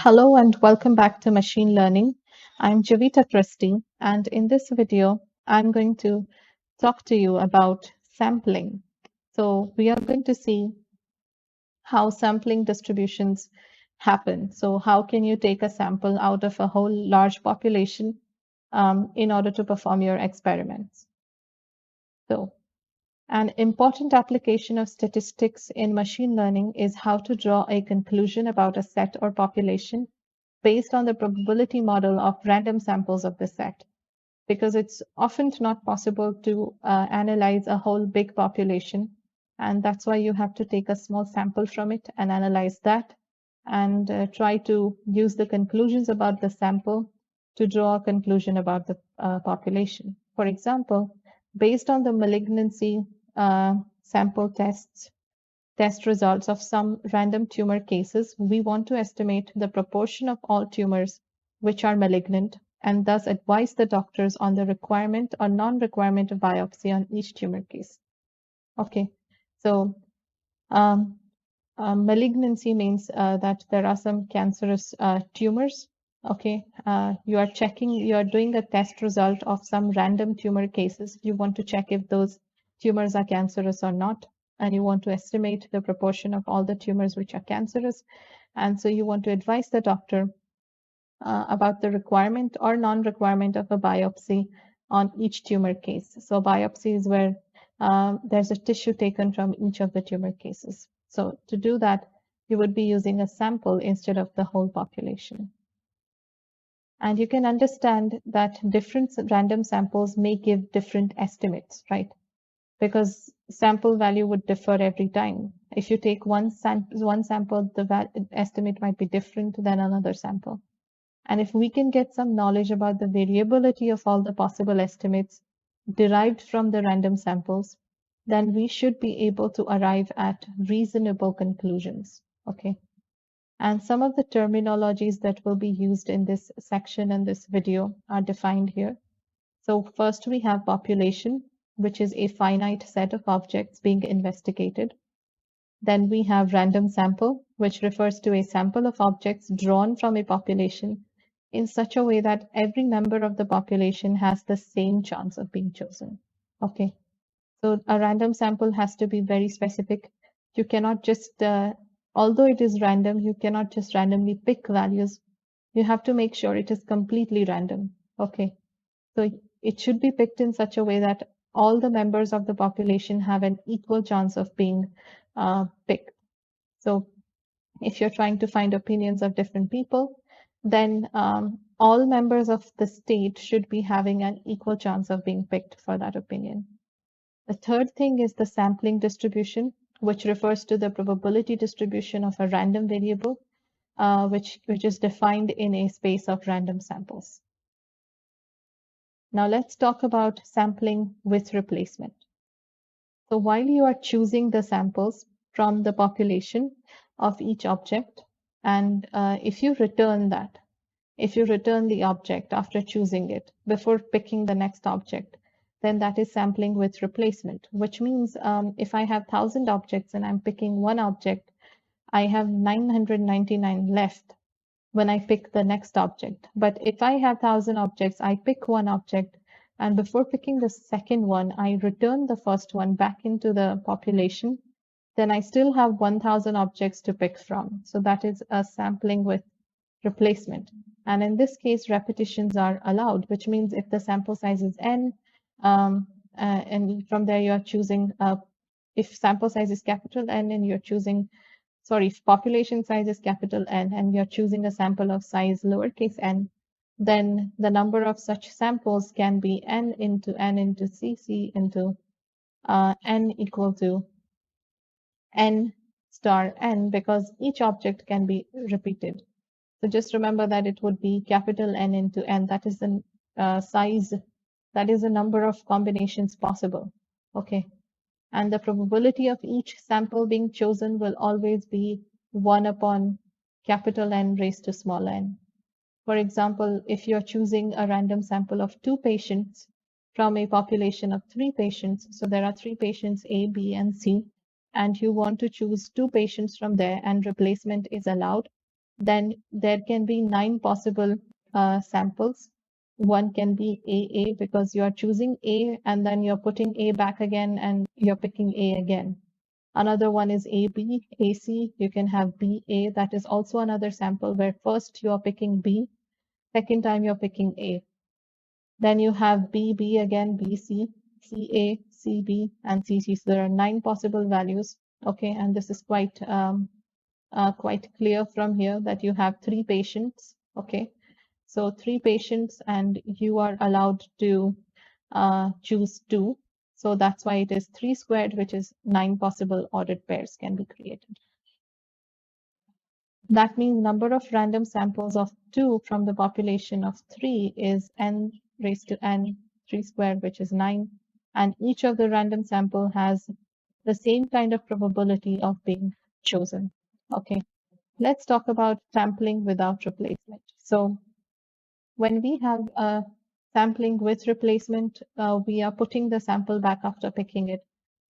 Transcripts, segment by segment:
Hello and welcome back to Machine Learning. I'm Javita Christie, and in this video, I'm going to talk to you about sampling. So we are going to see how sampling distributions happen. So how can you take a sample out of a whole large population in order to perform your experiments? So an important application of statistics in machine learning is how to draw a conclusion about a set or population based on the probability model of random samples of the set, because it's often not possible to analyze a whole big population. And that's why you have to take a small sample from it and analyze that and try to use the conclusions about the sample to draw a conclusion about the population. For example, based on the malignancy sample test results of some random tumor cases, we want to estimate the proportion of all tumors which are malignant and thus advise the doctors on the requirement or non-requirement of biopsy on each tumor case. Okay, so malignancy means that there are some cancerous tumors. Okay, you are doing a test result of some random tumor cases. You want to check if those tumors are cancerous or not, and you want to estimate the proportion of all the tumors which are cancerous. And so you want to advise the doctor about the requirement or non-requirement of a biopsy on each tumor case. So biopsy is where there's a tissue taken from each of the tumor cases. So to do that, you would be using a sample instead of the whole population. And you can understand that different random samples may give different estimates, right? Because sample value would differ every time. If you take one sample, the estimate might be different than another sample. And if we can get some knowledge about the variability of all the possible estimates derived from the random samples, then we should be able to arrive at reasonable conclusions. Okay. And some of the terminologies that will be used in this section and this video are defined here. So first we have population, which is a finite set of objects being investigated. Then we have random sample, which refers to a sample of objects drawn from a population in such a way that every member of the population has the same chance of being chosen. Okay, so a random sample has to be very specific. You cannot just, although it is random, you cannot just randomly pick values. You have to make sure it is completely random. Okay, so it should be picked in such a way that all the members of the population have an equal chance of being picked. So if you're trying to find opinions of different people, then all members of the state should be having an equal chance of being picked for that opinion. The third thing is the sampling distribution, which refers to the probability distribution of a random variable, which is defined in a space of random samples. Now let's talk about sampling with replacement. So while you are choosing the samples from the population of each object, and if you return the object after choosing it before picking the next object, then that is sampling with replacement, which means if I have 1,000 objects and I'm picking one object, I have 999 left when I pick the next object. But if I have 1,000 objects, I pick one object, and before picking the second one, I return the first one back into the population, then I still have 1,000 objects to pick from. So that is a sampling with replacement. And in this case, repetitions are allowed, which means if the sample size is n, and from there you are choosing, if sample size is capital N and you're choosing, sorry, if population size is capital N and you're choosing a sample of size lowercase n, then the number of such samples can be n into cc into n equal to n star n, because each object can be repeated. So just remember that it would be capital N into n. That is the size, that is the number of combinations possible. Okay. And the probability of each sample being chosen will always be 1 upon capital N raised to small n. For example, if you're choosing a random sample of 2 patients from a population of 3 patients, so there are 3 patients A, B, and C, and you want to choose 2 patients from there and replacement is allowed, then there can be 9 possible samples. One can be AA because you are choosing A and then you're putting A back again and you're picking A again. Another one is AB, AC. You can have BA. That is also another sample where first you are picking B, second time you're picking A. Then you have BB again, BC, CA, CB, and CC. So there are 9 possible values. Okay, and this is quite clear from here that you have 3 patients. Okay, so 3 patients and you are allowed to choose 2. So that's why it is 3 squared, which is 9 possible ordered pairs can be created. That means number of random samples of 2 from the population of 3 is n raised to n 3 squared, which is 9. And each of the random sample has the same kind of probability of being chosen. Okay, let's talk about sampling without replacement. So when we have a sampling with replacement, we are putting the sample back after picking it.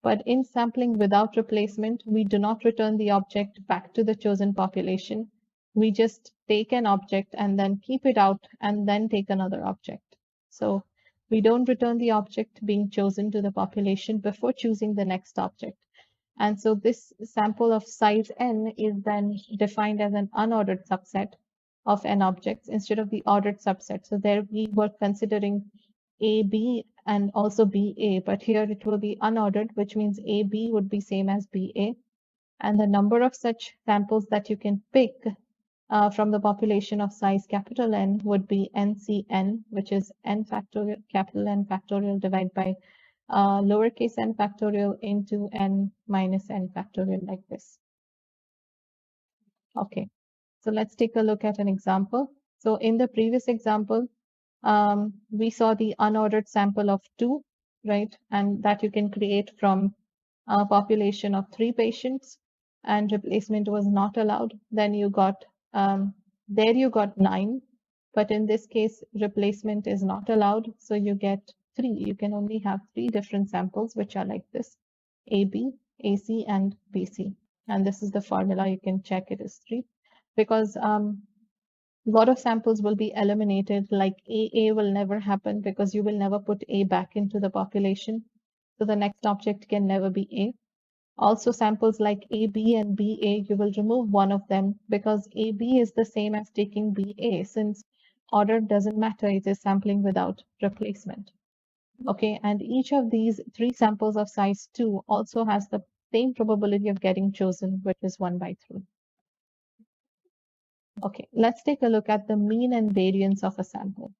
But in sampling without replacement, we do not return the object back to the chosen population. We just take an object and then keep it out and then take another object. So we don't return the object being chosen to the population before choosing the next object. And so this sample of size n is then defined as an unordered subset of n objects instead of the ordered subset. So there we were considering AB and also BA, but here it will be unordered, which means AB would be same as BA. And the number of such samples that you can pick from the population of size capital N would be NCN, which is n factorial, capital N factorial divided by lowercase n factorial into n minus n factorial like this. Okay, so let's take a look at an example. So in the previous example, we saw the unordered sample of 2, right? And that you can create from a population of 3 patients and replacement was not allowed. Then you got, there you got 9, but in this case, replacement is not allowed. So you get 3. You can only have 3 different samples, which are like this, AB, AC, and BC. And this is the formula. You can check it is 3 because a lot of samples will be eliminated, like AA will never happen because you will never put A back into the population. So the next object can never be A. Also samples like AB and BA, you will remove one of them because AB is the same as taking BA since order doesn't matter, it is sampling without replacement. Okay, and each of these 3 samples of size 2 also has the same probability of getting chosen, which is 1 by 3. Okay, let's take a look at the mean and variance of a sample.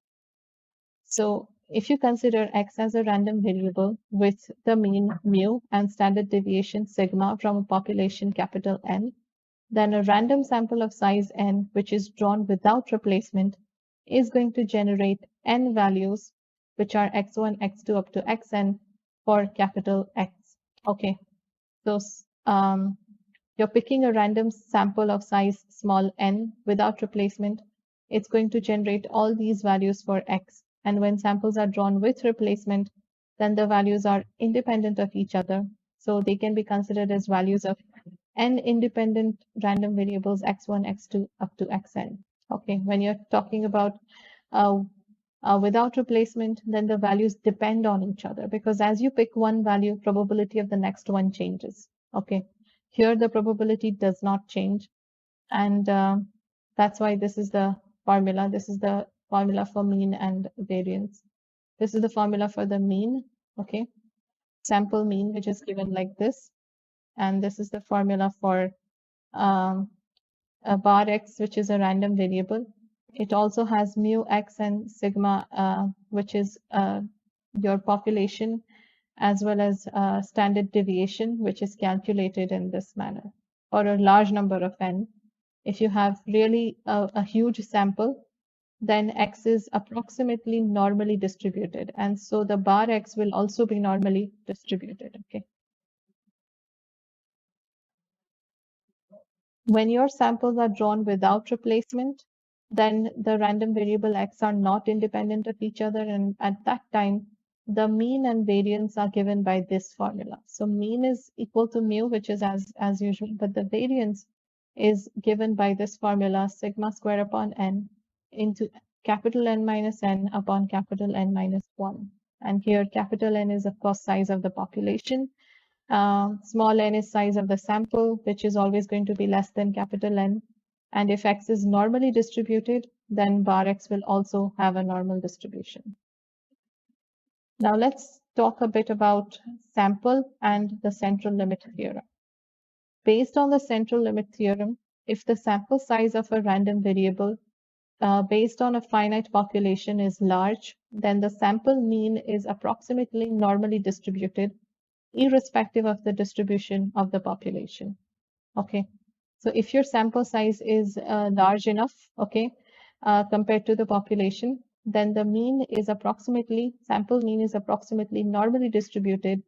So if you consider X as a random variable with the mean mu and standard deviation sigma from a population capital N, then a random sample of size n, which is drawn without replacement, is going to generate n values, which are x1, x2 up to xn for capital X. Okay, so you're picking a random sample of size small n without replacement. It's going to generate all these values for X. And when samples are drawn with replacement, then the values are independent of each other. So they can be considered as values of n independent random variables x1, x2 up to xn. Okay, when you're talking about without replacement, then the values depend on each other because as you pick one value, probability of the next one changes. Okay, here the probability does not change, and that's why this is the formula. This is the formula for mean and variance. This is the formula for the mean. Okay, sample mean, which is given like this, and this is the formula for a bar x, which is a random variable. It also has mu x and sigma, which is your population, as well as standard deviation, which is calculated in this manner. For a large number of n, if you have really a huge sample, then x is approximately normally distributed. And so the bar x will also be normally distributed. Okay. When your samples are drawn without replacement, then the random variable x are not independent of each other. And at that time, the mean and variance are given by this formula. So mean is equal to mu, which is as usual, but the variance is given by this formula, sigma square upon n into capital N minus n upon capital N minus 1. And here capital N is, of course, size of the population. Small n is size of the sample, which is always going to be less than capital N. And if x is normally distributed, then bar x will also have a normal distribution. Now let's talk a bit about sample and the central limit theorem. Based on the central limit theorem, if the sample size of a random variable based on a finite population is large, then the sample mean is approximately normally distributed, irrespective of the distribution of the population. Okay, so if your sample size is large enough, okay, compared to the population, then the mean is approximately, sample mean is approximately normally distributed,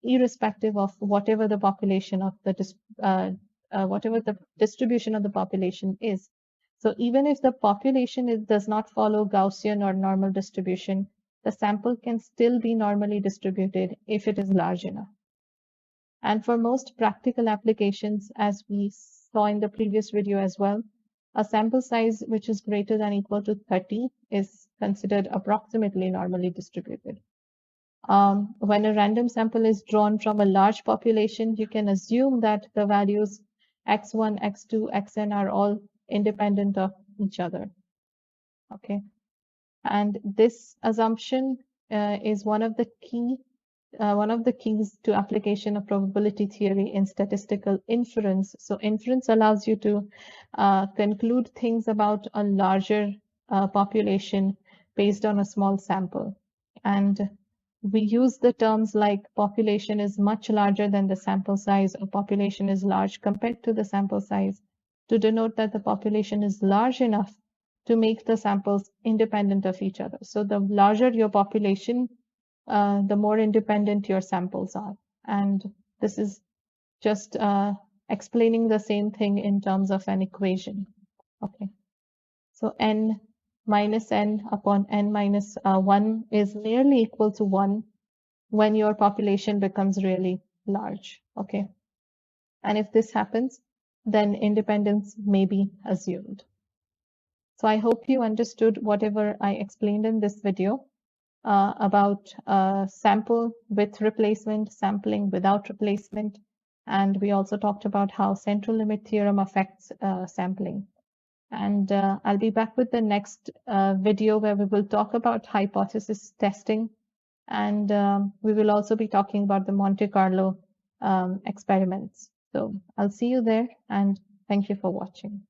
irrespective of whatever the population of the whatever the distribution of the population is. So even if the population does not follow Gaussian or normal distribution, the sample can still be normally distributed if it is large enough. And for most practical applications, as we saw in the previous video as well, a sample size which is greater than or equal to 30 is considered approximately normally distributed. When a random sample is drawn from a large population, you can assume that the values x1, x2, xn are all independent of each other. Okay, and this assumption is one of the keys to application of probability theory in statistical inference. So inference allows you to conclude things about a larger population based on a small sample. And we use the terms like population is much larger than the sample size, or population is large compared to the sample size, to denote that the population is large enough to make the samples independent of each other. So the larger your population, the more independent your samples are. And this is just explaining the same thing in terms of an equation. Okay, so n minus n upon n minus 1 is nearly equal to 1 when your population becomes really large. Okay, and if this happens, then independence may be assumed. So I hope you understood whatever I explained in this video about sample with replacement, sampling without replacement. And we also talked about how central limit theorem affects sampling. And I'll be back with the next video where we will talk about hypothesis testing. And we will also be talking about the Monte Carlo experiments. So I'll see you there, and thank you for watching.